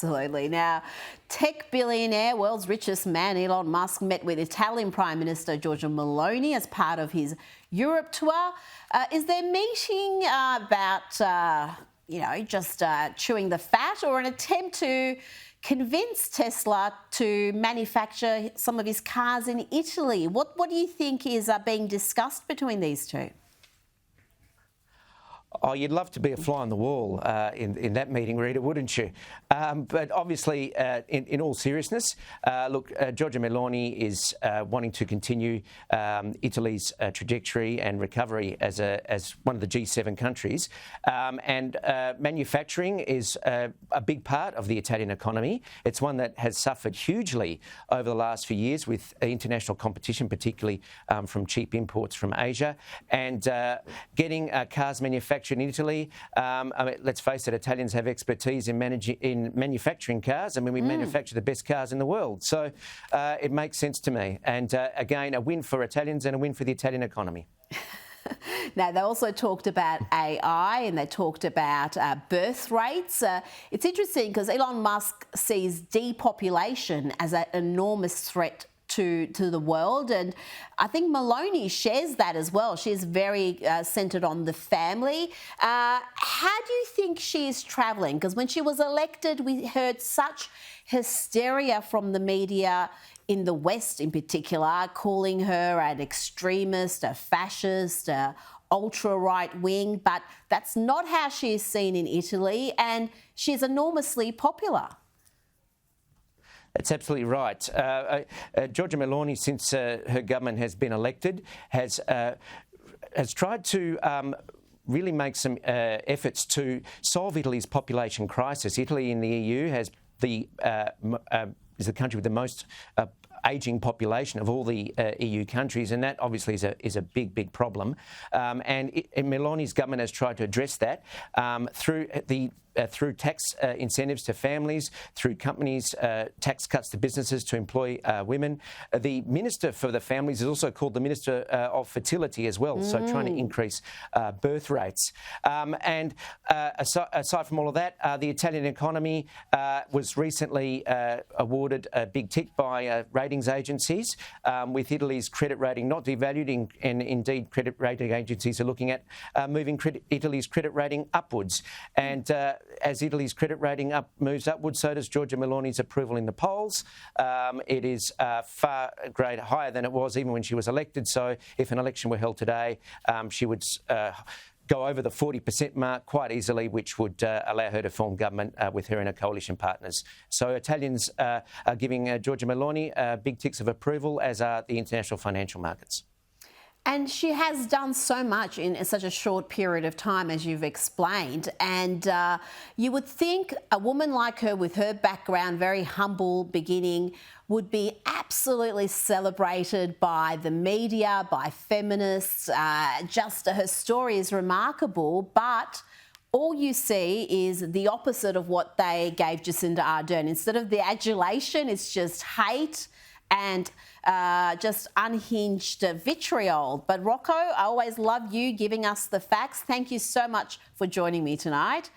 Absolutely. Now, tech billionaire, world's richest man, Elon Musk, met with Italian Prime Minister Giorgia Meloni as part of his Europe tour. Is their meeting about, just chewing the fat, or an attempt to convince Tesla to manufacture some of his cars in Italy? What do you think is being discussed between these two? Oh, you'd love to be a fly on the wall in that meeting, Rita, wouldn't you? But obviously, in all seriousness, Giorgia Meloni is wanting to continue Italy's trajectory and recovery as one of the G7 countries. And manufacturing is a big part of the Italian economy. It's one that has suffered hugely over the last few years with international competition, particularly from cheap imports from Asia. And getting cars manufactured in Italy, let's face it, Italians have expertise in manufacturing cars. I mean, we manufacture the best cars in the world. So it makes sense to me. And again, a win for Italians and a win for the Italian economy. Now, they also talked about AI and they talked about birth rates. It's interesting because Elon Musk sees depopulation as an enormous threat to the world, and I think Meloni shares that as well. She's very centred on the family. How do you think she's travelling? Because when she was elected, we heard such hysteria from the media in the West in particular, calling her an extremist, a fascist, a ultra-right wing, but that's not how she is seen in Italy, and she's enormously popular. That's absolutely right. Giorgia Meloni, since her government has been elected, has tried to really make some efforts to solve Italy's population crisis. Italy in the EU is the country with the most ageing population of all the EU countries, and that obviously is a big problem. And Meloni's government has tried to address that through tax incentives to families, through companies, tax cuts to businesses to employ women. The Minister for the Families is also called the Minister of Fertility as well, so trying to increase birth rates. And aside from all of that, the Italian economy was recently awarded a big tick by ratings agencies, with Italy's credit rating not devalued, and indeed credit rating agencies are looking at moving Italy's credit rating upwards. And as Italy's credit rating moves upwards, so does Giorgia Meloni's approval in the polls. It is far higher than it was even when she was elected. So if an election were held today, she would go over the 40% mark quite easily, which would allow her to form government with her and her coalition partners. So Italians are giving Giorgia Meloni big ticks of approval, as are the international financial markets. And she has done so much in such a short period of time, as you've explained. And you would think a woman like her, with her background, very humble beginning, would be absolutely celebrated by the media, by feminists. Just her story is remarkable, but all you see is the opposite of what they gave Jacinda Ardern. Instead of the adulation, it's just hate and just unhinged vitriol. But Rocco, I always love you giving us the facts. Thank you so much for joining me tonight.